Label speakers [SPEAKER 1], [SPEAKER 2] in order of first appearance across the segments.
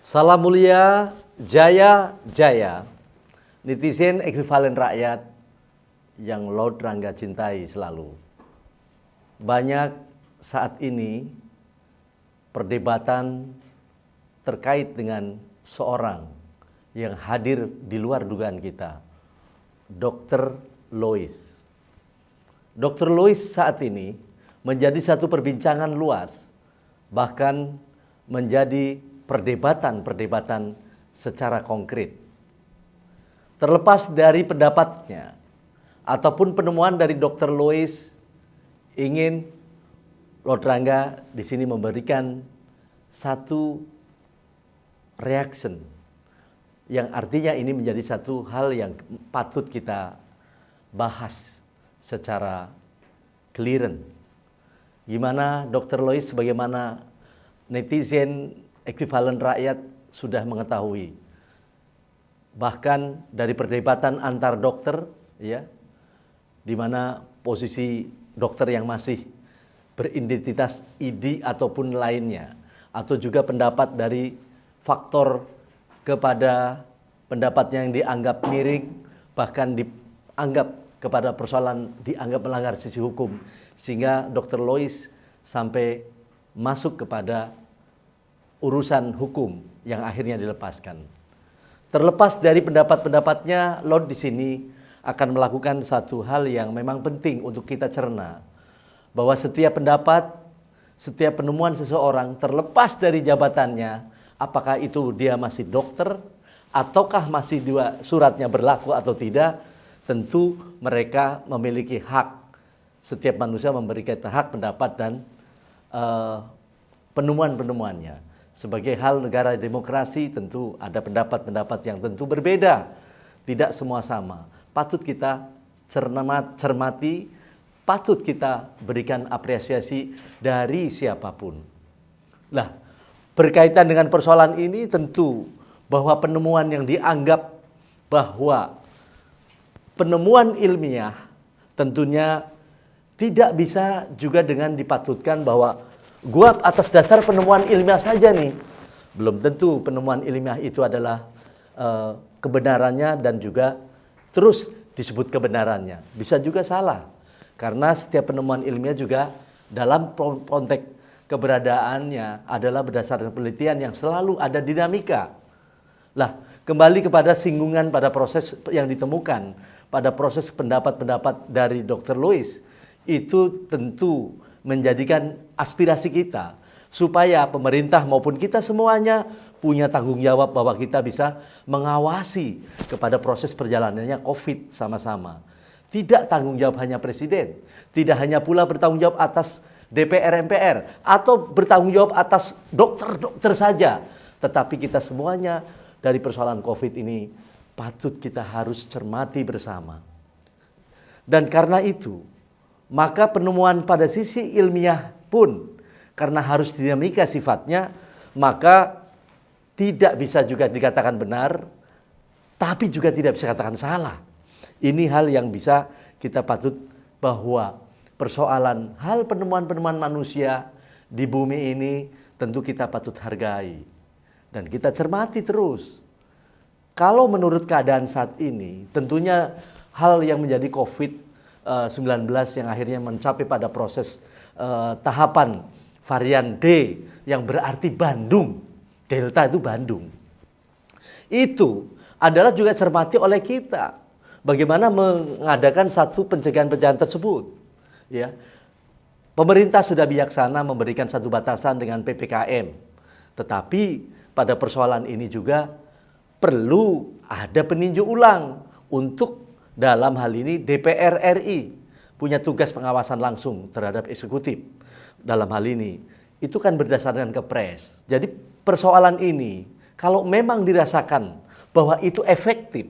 [SPEAKER 1] Salam mulia, jaya, jaya. Netizen ekuivalen rakyat yang Lord Rangga cintai selalu. Banyak saat ini perdebatan terkait dengan seorang yang hadir di luar dugaan kita, Dr. Lois. Dr. Lois saat ini menjadi satu perbincangan luas, bahkan menjadi perdebatan secara konkret. Terlepas dari pendapatnya ataupun penemuan dari Dr. Lois, ingin Lord Rangga di sini memberikan satu reaction yang artinya ini menjadi satu hal yang patut kita bahas secara clear. Gimana Dr. Lois sebagaimana netizen ekuivalen rakyat sudah mengetahui. Bahkan dari perdebatan antar dokter, ya, di mana posisi dokter yang masih beridentitas ID ataupun lainnya, atau juga pendapat dari faktor kepada pendapatnya yang dianggap miring, bahkan dianggap kepada persoalan dianggap melanggar sisi hukum, sehingga Dr. Lois sampai masuk kepada urusan hukum yang akhirnya dilepaskan. Terlepas dari pendapat-pendapatnya, Lord di sini akan melakukan satu hal yang memang penting untuk kita cerna, bahwa setiap pendapat, setiap penemuan seseorang terlepas dari jabatannya, apakah itu dia masih dokter ataukah masih dua suratnya berlaku atau tidak, tentu mereka memiliki hak. Setiap manusia memberikan hak pendapat dan penemuan-penemuannya. Sebagai hal negara demokrasi tentu ada pendapat-pendapat yang tentu berbeda. Tidak semua sama. Patut kita cermati, patut kita berikan apresiasi dari siapapun. Lah, berkaitan dengan persoalan ini tentu bahwa penemuan yang dianggap bahwa penemuan ilmiah tentunya tidak bisa juga dengan dipatutkan bahwa gua atas dasar penemuan ilmiah saja nih. Belum tentu penemuan ilmiah itu adalah kebenarannya dan juga terus disebut kebenarannya. Bisa juga salah. Karena setiap penemuan ilmiah juga dalam konteks keberadaannya adalah berdasarkan penelitian yang selalu ada dinamika. Lah, kembali kepada singgungan pada proses yang ditemukan, pada proses pendapat-pendapat dari Dr. Lois, itu tentu menjadikan aspirasi kita supaya pemerintah maupun kita semuanya punya tanggung jawab bahwa kita bisa mengawasi kepada proses perjalanannya COVID sama-sama. Tidak tanggung jawab hanya presiden, tidak hanya pula bertanggung jawab atas DPR MPR atau bertanggung jawab atas dokter-dokter saja, tetapi kita semuanya dari persoalan COVID ini patut kita harus cermati bersama. Dan karena itu, maka penemuan pada sisi ilmiah pun karena harus dinamika sifatnya, maka tidak bisa juga dikatakan benar, tapi juga tidak bisa dikatakan salah. Ini hal yang bisa kita patut bahwa persoalan hal penemuan-penemuan manusia di bumi ini tentu kita patut hargai. Dan kita cermati terus. Kalau menurut keadaan saat ini, tentunya hal yang menjadi COVID-19 yang akhirnya mencapai pada proses tahapan varian D yang berarti Bandung, Delta itu Bandung. Itu adalah juga cermati oleh kita. Bagaimana mengadakan satu pencegahan-pencegahan tersebut. Ya. Pemerintah sudah bijaksana memberikan satu batasan dengan PPKM. Tetapi pada persoalan ini juga perlu ada peninjau ulang untuk dalam hal ini DPR RI punya tugas pengawasan langsung terhadap eksekutif dalam hal ini. Itu kan berdasarkan kepres. Jadi persoalan ini kalau memang dirasakan bahwa itu efektif,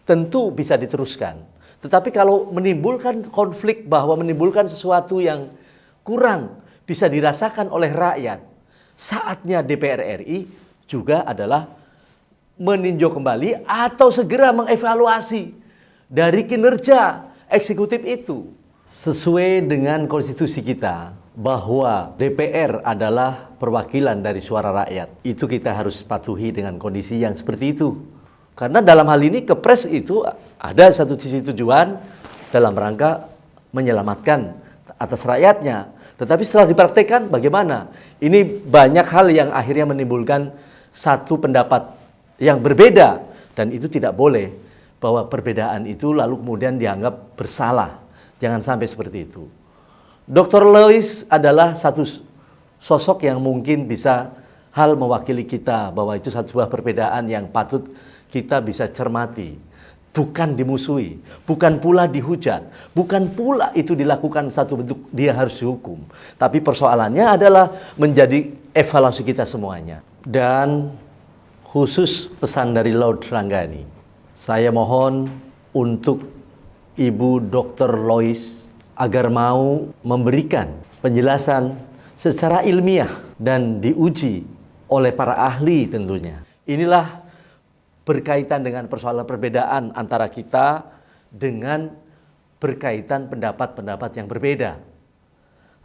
[SPEAKER 1] tentu bisa diteruskan. Tetapi kalau menimbulkan konflik bahwa menimbulkan sesuatu yang kurang bisa dirasakan oleh rakyat, saatnya DPR RI juga adalah meninjau kembali atau segera mengevaluasi dari kinerja eksekutif itu. Sesuai dengan konstitusi kita, bahwa DPR adalah perwakilan dari suara rakyat. Itu kita harus patuhi dengan kondisi yang seperti itu. Karena dalam hal ini Kepres itu ada satu sisi tujuan dalam rangka menyelamatkan atas rakyatnya. Tetapi setelah dipraktekkan bagaimana? Ini banyak hal yang akhirnya menimbulkan satu pendapat yang berbeda. Dan itu tidak boleh bahwa perbedaan itu lalu kemudian dianggap bersalah. Jangan sampai seperti itu. Dr. Lois adalah satu sosok yang mungkin bisa hal mewakili kita bahwa itu sebuah perbedaan yang patut kita bisa cermati, bukan dimusuhi, bukan pula dihujat, bukan pula itu dilakukan satu bentuk dia harus dihukum. Tapi persoalannya adalah menjadi evaluasi kita semuanya. Dan khusus pesan dari Lord Rangga ini, saya mohon untuk Ibu Dr. Lois agar mau memberikan penjelasan secara ilmiah dan diuji oleh para ahli tentunya. Inilah berkaitan dengan persoalan perbedaan antara kita dengan berkaitan pendapat-pendapat yang berbeda.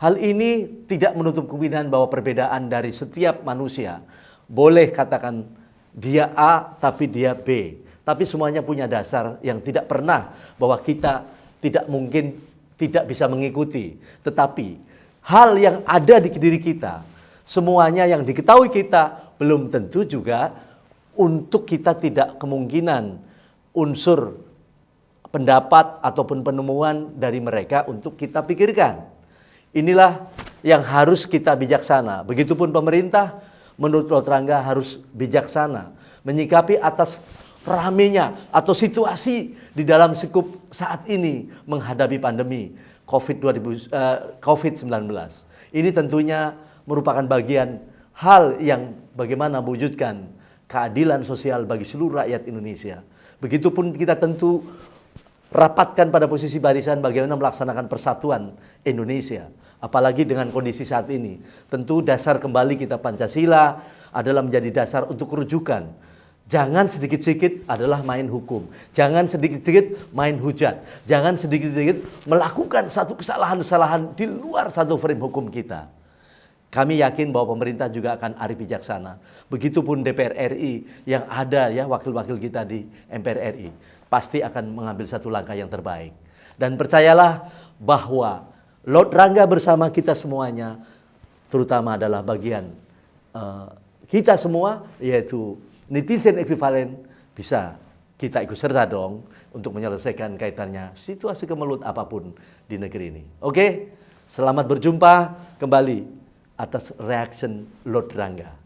[SPEAKER 1] Hal ini tidak menutup kemungkinan bahwa perbedaan dari setiap manusia, boleh katakan dia A tapi dia B, tapi semuanya punya dasar yang tidak pernah bahwa kita tidak mungkin tidak bisa mengikuti. Tetapi hal yang ada di diri kita, semuanya yang diketahui kita belum tentu juga untuk kita tidak kemungkinan unsur pendapat ataupun penemuan dari mereka untuk kita pikirkan. Inilah yang harus kita bijaksana. Begitupun pemerintah menurut Lord Rangga harus bijaksana menyikapi atas ramenya atau situasi di dalam sekup saat ini menghadapi pandemi COVID-19. Ini tentunya merupakan bagian hal yang bagaimana mewujudkan keadilan sosial bagi seluruh rakyat Indonesia. Begitupun kita tentu rapatkan pada posisi barisan bagaimana melaksanakan persatuan Indonesia. Apalagi dengan kondisi saat ini. Tentu dasar kembali kita Pancasila adalah menjadi dasar untuk rujukan. Jangan sedikit-sedikit adalah main hukum. Jangan sedikit-sedikit main hujat. Jangan sedikit-sedikit melakukan satu kesalahan-kesalahan di luar satu frame hukum kita. Kami yakin bahwa pemerintah juga akan arif bijaksana. Begitupun DPR RI yang ada ya wakil-wakil kita di MPR RI. Pasti akan mengambil satu langkah yang terbaik. Dan percayalah bahwa Lord Rangga bersama kita semuanya, terutama adalah bagian kita semua, yaitu netizen ekivalen, bisa kita ikut serta dong untuk menyelesaikan kaitannya situasi kemelut apapun di negeri ini. Oke, selamat berjumpa kembali atas reaction Lord Rangga.